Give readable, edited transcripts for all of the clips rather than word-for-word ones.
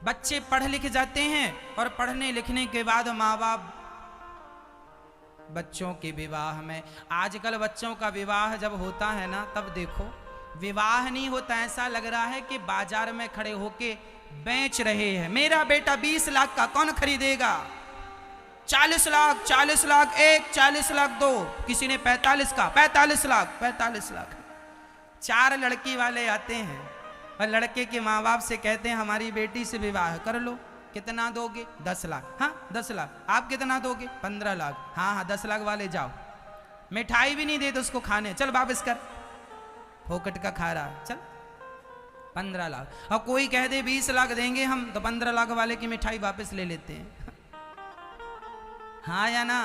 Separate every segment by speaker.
Speaker 1: बच्चे पढ़ लिख जाते हैं और पढ़ने लिखने के बाद माँ बाप बच्चों के विवाह में, आजकल बच्चों का विवाह जब होता है ना, तब देखो विवाह नहीं होता, ऐसा लग रहा है कि बाजार में खड़े होके बेच रहे हैं। मेरा बेटा 20 लाख का कौन खरीदेगा, 40 लाख, 40 लाख एक, 40 लाख दो, किसी ने 45 का, 45 लाख, 45 लाख। 4 लड़की वाले आते हैं और लड़के के माँ बाप से कहते हैं हमारी बेटी से विवाह कर लो, कितना दोगे? 10 लाख। हाँ 10 लाख। आप कितना दोगे? 15 लाख। हाँ हाँ 10 लाख वाले जाओ। मिठाई भी नहीं देते उसको खाने, चल वापस कर, फोकट का खा रहा, चल 15 लाख। और कोई कह दे 20 लाख देंगे हम, तो 15 लाख वाले की मिठाई वापस ले लेते हैं। हाँ या ना?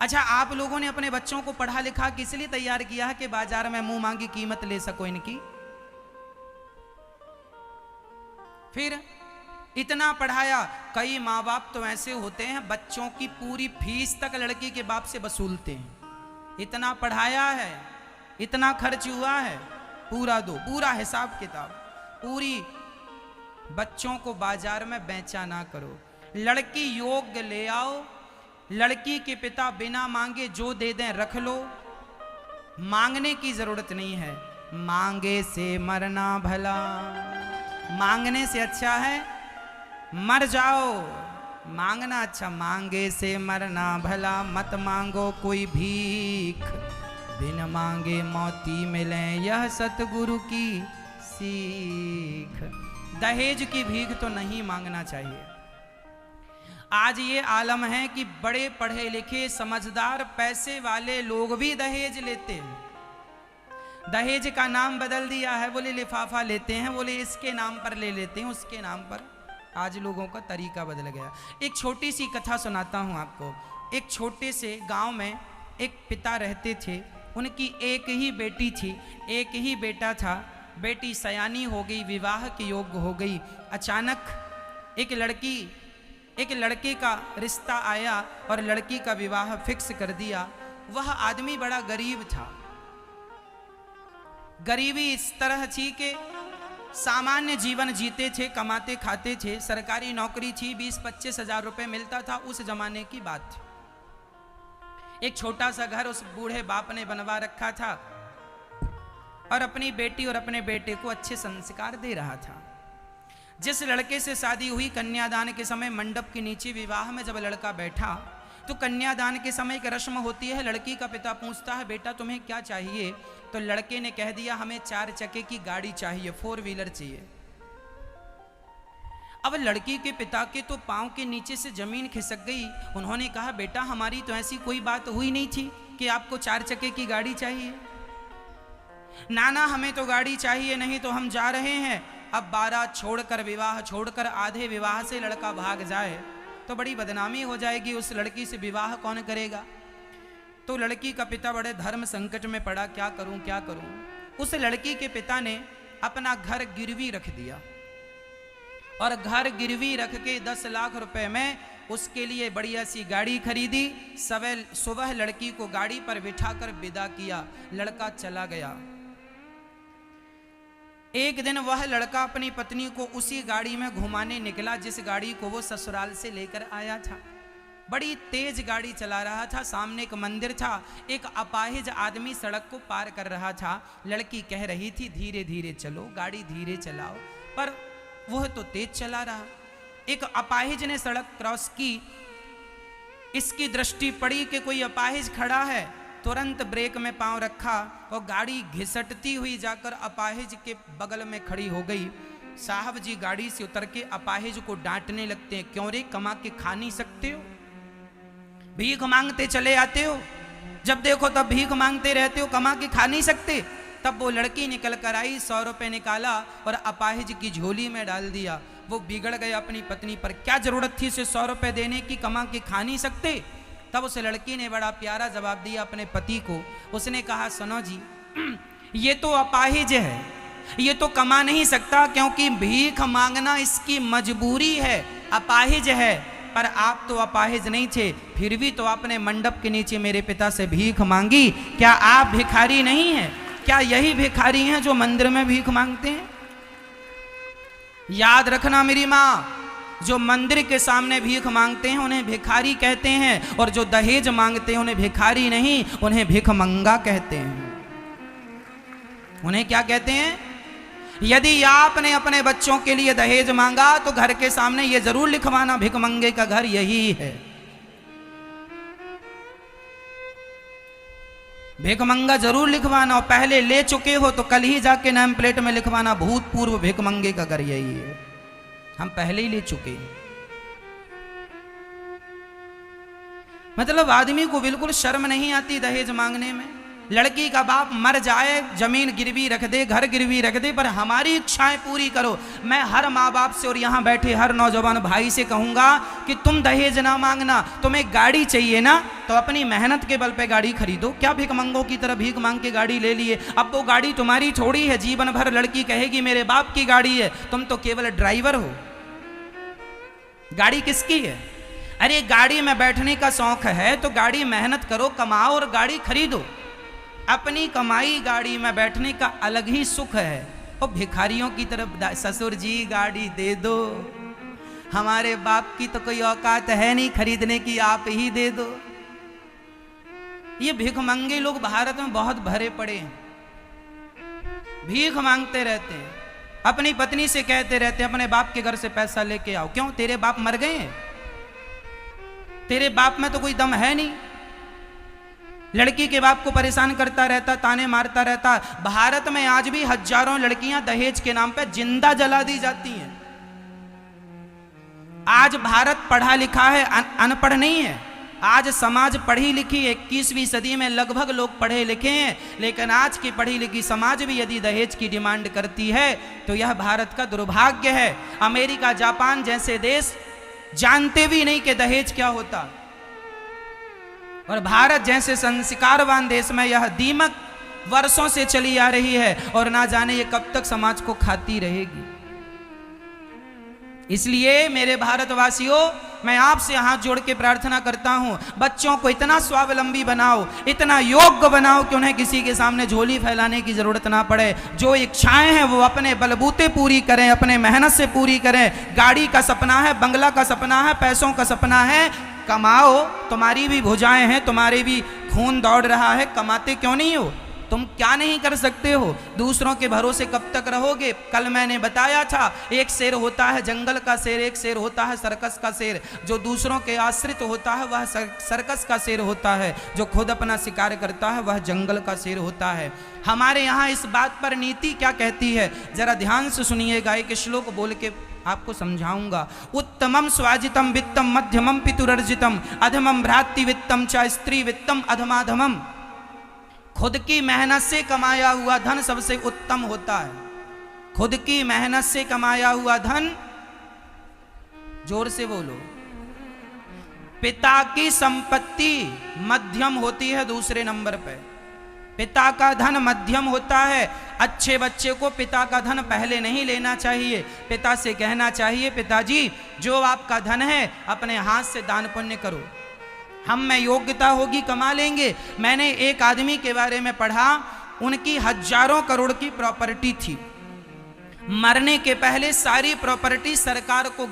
Speaker 1: अच्छा, आप लोगों ने अपने बच्चों को पढ़ा लिखा किस लिए तैयार किया है कि बाजार में मुंह मांगी कीमत ले सको इनकी? फिर इतना पढ़ाया, कई माँ बाप तो ऐसे होते हैं बच्चों की पूरी फीस तक लड़की के बाप से वसूलते हैं। इतना पढ़ाया है, इतना खर्च हुआ है, पूरा दो, पूरा हिसाब किताब। पूरी बच्चों को बाजार में बेचा ना करो। लड़की योग्य ले आओ, लड़की के पिता बिना मांगे जो दे दें रख लो, मांगने की जरूरत नहीं है। मांगे से मरना भला, मांगने से अच्छा है मर जाओ। मांगना अच्छा, मांगे से मरना भला, मत मांगो कोई भीख, बिन मांगे मोती मिले यह सतगुरु की सीख। दहेज की भीख तो नहीं मांगना चाहिए। आज ये आलम है कि बड़े पढ़े लिखे समझदार पैसे वाले लोग भी दहेज लेते हैं। दहेज का नाम बदल दिया है, बोले लिफाफा लेते हैं, बोले इसके नाम पर ले लेते हैं, उसके नाम पर। आज लोगों का तरीका बदल गया। एक छोटी सी कथा सुनाता हूं आपको। एक छोटे से गांव में एक पिता रहते थे, उनकी एक ही बेटी थी, एक ही बेटा था। बेटी सयानी हो गई, विवाह के योग्य हो गई। अचानक एक लड़के का रिश्ता आया और लड़की का विवाह फिक्स कर दिया। वह आदमी बड़ा गरीब था। गरीबी इस तरह थी कि सामान्य जीवन जीते थे, कमाते खाते थे, सरकारी नौकरी थी, 20-25 हजार रुपए मिलता था, उस जमाने की बात थी। एक छोटा सा घर उस बूढ़े बाप ने बनवा रखा था और अपनी बेटी और अपने बेटे को अच्छे संस्कार दे रहा था। जिस लड़के से शादी हुई, कन्यादान के समय मंडप के नीचे विवाह में जब लड़का बैठा तो कन्यादान के समय एक रस्म होती है। लड़की का पिता पूछता है बेटा तुम्हें क्या चाहिए? तो लड़के ने कह दिया हमें 4 चक्के की गाड़ी चाहिए, 4 व्हीलर चाहिए। अब लड़की के पिता के तो पांव के नीचे से जमीन खिसक गई। उन्होंने कहा बेटा हमारी तो ऐसी कोई बात हुई नहीं थी कि आपको 4 चक्के की गाड़ी चाहिए। नाना हमें तो गाड़ी चाहिए, नहीं तो हम जा रहे हैं। अब बारात छोड़कर, विवाह छोड़कर आधे विवाह से लड़का भाग जाए तो बड़ी बदनामी हो जाएगी, उस लड़की से विवाह कौन करेगा? तो लड़की का पिता बड़े धर्म संकट में पड़ा, क्या करूं क्या करूं। उस लड़की के पिता ने अपना घर गिरवी रख दिया और घर गिरवी रख के 10 लाख रुपए में उसके लिए बढ़िया सी गाड़ी खरीदी। सुबह लड़की को गाड़ी पर बिठाकर विदा किया, लड़का चला गया। एक दिन वह लड़का अपनी पत्नी को उसी गाड़ी में घुमाने निकला जिस गाड़ी को वो ससुराल से लेकर आया था। बड़ी तेज गाड़ी चला रहा था। सामने एक मंदिर था, एक अपाहिज आदमी सड़क को पार कर रहा था। लड़की कह रही थी धीरे धीरे चलो, गाड़ी धीरे चलाओ, पर वह तो तेज चला रहा। एक अपाहिज ने सड़क क्रॉस की, इसकी दृष्टि पड़ी कि कोई अपाहिज खड़ा है, तुरंत ब्रेक में पांव रखा और गाड़ी घिसटती हुई जाकर अपाहिज के बगल में खड़ी हो गई। साहब जी गाड़ी से उतर के अपाहिज को डांटने लगते हैं, क्यों रे कमा के खा नहीं सकते हो? भीख मांगते चले आते हो, जब देखो तब भीख मांगते रहते हो, कमा के खा नहीं सकते? तब वो लड़की निकल कर आई, 100 रुपए निकाला और अपाहिज की झोली में डाल दिया। वो बिगड़ गए अपनी पत्नी पर, क्या जरूरत थी इसे 100 रुपए देने की, कमा के खा नहीं सकते? तब उस लड़की ने बड़ा प्यारा जवाब दिया अपने पति को। उसने कहा सुनो जी, ये तो अपाहिज है, ये तो कमा नहीं सकता क्योंकि भीख मांगना इसकी मजबूरी है, अपाहिज है। पर आप तो अपाहिज नहीं थे, फिर भी तो आपने मंडप के नीचे मेरे पिता से भीख मांगी। क्या आप भिखारी नहीं हैं? क्या यही भिखारी हैं जो मंदिर में भीख मांगते हैं? याद रखना मेरी माँ, जो मंदिर के सामने भीख मांगते हैं उन्हें भिखारी कहते हैं, और जो दहेज मांगते हैं उन्हें भिखारी नहीं, उन्हें भिखमंगा कहते हैं। उन्हें क्या कहते हैं? यदि आपने अपने बच्चों के लिए दहेज मांगा तो घर के सामने ये जरूर लिखवाना, भिखमंगे का घर यही है। भिखमंगा जरूर लिखवाना, और पहले ले चुके हो तो कल ही जाके नेम प्लेट में लिखवाना, भूतपूर्व भिखमंगे का घर यही है। हम पहले ही ले चुके। मतलब आदमी को बिल्कुल शर्म नहीं आती दहेज मांगने में। लड़की का बाप मर जाए, जमीन गिरवी रख दे, घर गिरवी रख दे, पर हमारी इच्छाएं पूरी करो। मैं हर माँ बाप से और यहाँ बैठे हर नौजवान भाई से कहूंगा कि तुम दहेज ना मांगना। तुम्हें गाड़ी चाहिए ना, तो अपनी मेहनत के बल पे गाड़ी खरीदो। क्या भिखमंगों की तरह भीख मांग के गाड़ी ले लिए? अब वो गाड़ी तुम्हारी थोड़ी है। जीवन भर लड़की कहेगी मेरे बाप की गाड़ी है, तुम तो केवल ड्राइवर हो। गाड़ी किसकी है? अरे गाड़ी में बैठने का शौक है तो गाड़ी मेहनत करो, कमाओ और गाड़ी खरीदो। अपनी कमाई गाड़ी में बैठने का अलग ही सुख है। और भिखारियों की तरफ ससुर जी गाड़ी दे दो, हमारे बाप की तो कोई औकात है नहीं खरीदने की, आप ही दे दो। ये भिखमंगे लोग भारत में बहुत भरे पड़े हैं, भीख मांगते रहते हैं। अपनी पत्नी से कहते रहते हैं अपने बाप के घर से पैसा लेके आओ। क्यों? तेरे बाप मर गए हैं? तेरे बाप में तो कोई दम है नहीं। लड़की के बाप को परेशान करता रहता, ताने मारता रहता। भारत में आज भी हजारों लड़कियां दहेज के नाम पे जिंदा जला दी जाती हैं। आज भारत पढ़ा लिखा है, अनपढ़ नहीं है। आज समाज पढ़ी लिखी, 21वीं सदी में लगभग लोग पढ़े लिखे हैं, लेकिन आज की पढ़ी लिखी समाज भी यदि दहेज की डिमांड करती है तो यह भारत का दुर्भाग्य है। अमेरिका, जापान जैसे देश जानते भी नहीं कि दहेज क्या होता, और भारत जैसे संस्कारवान देश में यह दीमक वर्षों से चली आ रही है, और ना जाने ये कब तक समाज को खाती रहेगी। इसलिए मेरे भारतवासियों, मैं आपसे हाथ जोड़ के प्रार्थना करता हूं, बच्चों को इतना स्वावलंबी बनाओ, इतना योग्य बनाओ कि उन्हें किसी के सामने झोली फैलाने की जरूरत ना पड़े। जो इच्छाएं हैं वो अपने बलबूते पूरी करें, अपने मेहनत से पूरी करें। गाड़ी का सपना है, बंगला का सपना है, पैसों का सपना है, कमाओ। तुम्हारी भी भुजाएं हैं, तुम्हारे भी खून दौड़ रहा है, कमाते क्यों नहीं हो? तुम क्या नहीं कर सकते हो? दूसरों के भरोसे कब तक रहोगे? कल मैंने बताया था, एक शेर होता है जंगल का शेर, एक शेर होता है सर्कस का शेर। जो दूसरों के आश्रित होता है वह सर्कस का शेर होता है, जो खुद अपना शिकार करता है वह जंगल का शेर होता है। हमारे यहाँ इस बात पर नीति क्या कहती है, जरा ध्यान से सुनिएगा। एक श्लोक बोल के आपको समझाऊंगा। उत्तमम स्वाजितम वित्तम मध्यमम पितुरर्जितम अधमम भ्रातृ वित्तम च स्त्री वित्तम अधमाधमम। खुद की मेहनत से कमाया हुआ धन सबसे उत्तम होता है। खुद की मेहनत से कमाया हुआ धन, जोर से बोलो, पिता की संपत्ति मध्यम होती है दूसरे नंबर पे। पिता का धन मध्यम होता है। अच्छे बच्चे को पिता का धन पहले नहीं लेना चाहिए। पिता से कहना चाहिए, पिताजी जो आपका धन है अपने हाथ से दान पुण्य करो, हम में योग्यता होगी कमा लेंगे। मैंने एक आदमी के बारे में पढ़ा, उनकी हजारों करोड़ की प्रॉपर्टी थी। मरने के पहले सारी प्रॉपर्टी सरकार को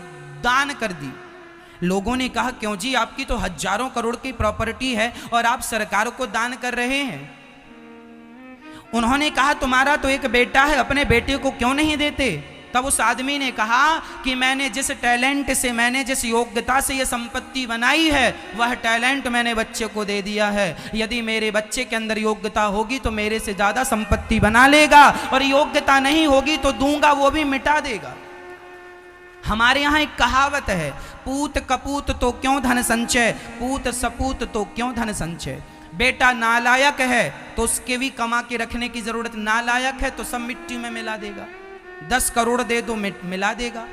Speaker 1: दान कर दी। लोगों ने कहा, क्यों जी, आपकी तो हजारों करोड़ की प्रॉपर्टी है और आप सरकार को दान कर रहे हैं। उन्होंने कहा, तुम्हारा तो एक बेटा है, अपने बेटे को क्यों नहीं देते? तब उस आदमी ने कहा कि मैंने जिस टैलेंट से, मैंने जिस योग्यता से ये संपत्ति बनाई है, वह टैलेंट मैंने बच्चे को दे दिया है। यदि मेरे बच्चे के अंदर योग्यता होगी तो मेरे से ज्यादा संपत्ति बना लेगा, और योग्यता नहीं होगी तो दूंगा वो भी मिटा देगा। हमारे यहाँ एक कहावत है, पूत कपूत तो क्यों धन संचय, पूत सपूत तो क्यों धन संचय। बेटा नालायक है तो उसके भी कमा के रखने की जरूरत, नालायक है तो सब मिट्टी में मिला देगा। 10 करोड़ दे दो मिला देगा।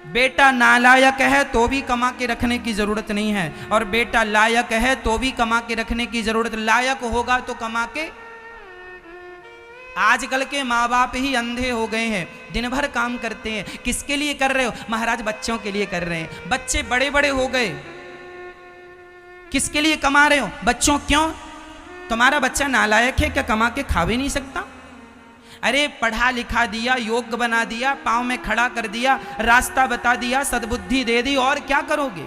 Speaker 1: बेटा नालायक है तो भी कमा के रखने की जरूरत नहीं है, और बेटा लायक है तो भी कमा के रखने की जरूरत। लायक होगा तो कमा के। आजकल के माँ बाप ही अंधे हो गए हैं, दिन भर काम करते हैं। किसके लिए कर रहे हो? महाराज बच्चों के लिए कर रहे हैं। बच्चे बड़े बड़े हो गए, किसके लिए कमा रहे हो? बच्चों। क्यों? तुम्हारा बच्चा नालायक है क्या, कमा के खा भी नहीं सकता? अरे पढ़ा लिखा दिया, योग्य बना दिया, पांव में खड़ा कर दिया, रास्ता बता दिया, सद्बुद्धि दे दी, और क्या करोगे?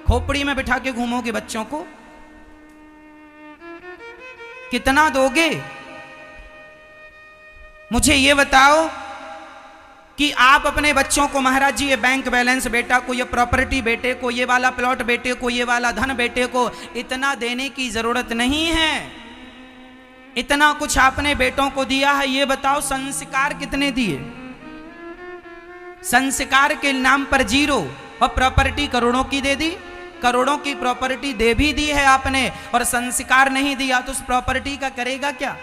Speaker 1: खोपड़ी में बिठा के घूमोगे बच्चों को? कितना दोगे? मुझे ये बताओ कि आप अपने बच्चों को, महाराज जी ये बैंक बैलेंस बेटा को, ये प्रॉपर्टी बेटे को, ये वाला प्लॉट बेटे को, ये वाला धन बेटे को, इतना देने की जरूरत नहीं है। इतना कुछ आपने बेटों को दिया है, ये बताओ संस्कार कितने दिए? संस्कार के नाम पर 0, और प्रॉपर्टी करोड़ों की दे दी। करोड़ों की प्रॉपर्टी दे भी दी है आपने, और संस्कार नहीं दिया, तो उस प्रॉपर्टी का करेगा क्या?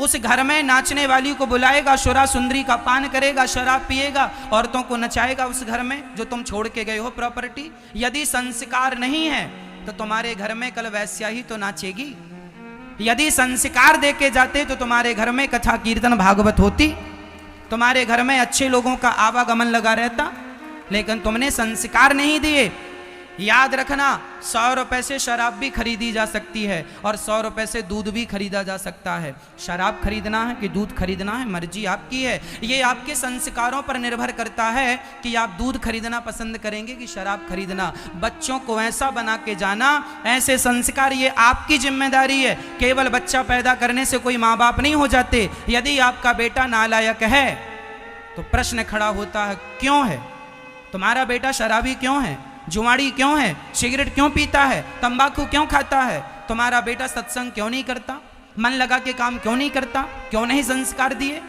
Speaker 1: उस घर में नाचने वाली को बुलाएगा, शुरा सुंदरी का पान करेगा, शराब पिएगा, औरतों को नचाएगा उस घर में जो तुम छोड़ के गए हो प्रॉपर्टी। यदि संस्कार नहीं है तो तुम्हारे घर में कल वैश्या ही तो नाचेगी। यदि संस्कार देके जाते तो तुम्हारे घर में कथा कीर्तन भागवत होती, तुम्हारे घर में अच्छे लोगों का आवागमन लगा रहता, लेकिन तुमने संस्कार नहीं दिए। याद रखना, 100 रुपए से शराब भी खरीदी जा सकती है, और 100 रुपए से दूध भी खरीदा जा सकता है। शराब खरीदना है कि दूध खरीदना है, मर्जी आपकी है। ये आपके संस्कारों पर निर्भर करता है कि आप दूध खरीदना पसंद करेंगे कि शराब खरीदना। बच्चों को ऐसा बना के जाना, ऐसे संस्कार, ये आपकी जिम्मेदारी है। केवल बच्चा पैदा करने से कोई माँ बाप नहीं हो जाते। यदि आपका बेटा नालायक है तो प्रश्न खड़ा होता है, क्यों है? तुम्हारा बेटा शराबी क्यों है? जुआड़ी क्यों है? सिगरेट क्यों पीता है? तंबाकू क्यों खाता है? तुम्हारा बेटा सत्संग क्यों नहीं करता? मन लगा के काम क्यों नहीं करता? क्यों नहीं संस्कार दिए?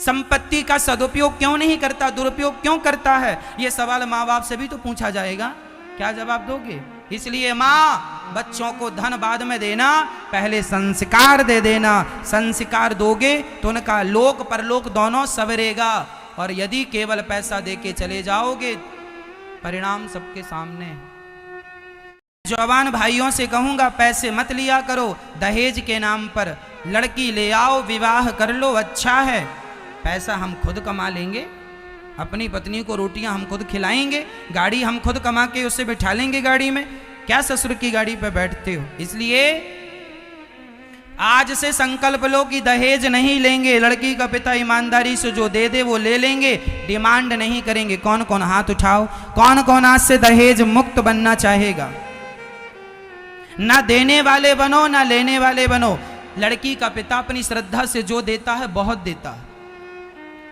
Speaker 1: संपत्ति का सदुपयोग क्यों नहीं करता? दुरुपयोग क्यों करता है? ये सवाल माँ बाप से भी तो पूछा जाएगा। क्या जवाब दोगे? इसलिए माँ, बच्चों को धन बाद में देना, पहले संस्कार दे देना। संस्कार दोगे तो उनका लोक परलोक दोनों सवरेगा। और यदि केवल पैसा देके चले जाओगे, परिणाम सबके सामने। जवान भाइयों से कहूंगा, पैसे मत लिया करो दहेज के नाम पर। लड़की ले आओ, विवाह कर लो, अच्छा है। पैसा हम खुद कमा लेंगे, अपनी पत्नी को रोटियां हम खुद खिलाएंगे, गाड़ी हम खुद कमा के उससे बिठा लेंगे गाड़ी में। क्या ससुर की गाड़ी पे बैठते हो? इसलिए आज से संकल्प लो कि दहेज नहीं लेंगे। लड़की का पिता ईमानदारी से जो दे दे वो ले लेंगे, डिमांड नहीं करेंगे। कौन कौन हाथ उठाओ, कौन कौन आज से दहेज मुक्त बनना चाहेगा? ना देने वाले बनो, ना लेने वाले बनो। लड़की का पिता अपनी श्रद्धा से जो देता है बहुत देता है।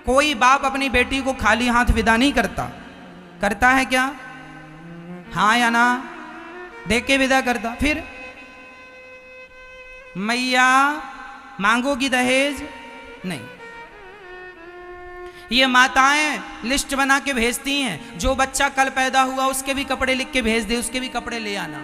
Speaker 1: कोई बाप अपनी बेटी को खाली हाथ विदा नहीं करता। करता है क्या? हाँ या ना? देख के विदा करता। फिर मैया मांगोगी दहेज? नहीं। ये माताएं लिस्ट बना के भेजती हैं, जो बच्चा कल पैदा हुआ उसके भी कपड़े लिख के भेज दे, उसके भी कपड़े ले आना।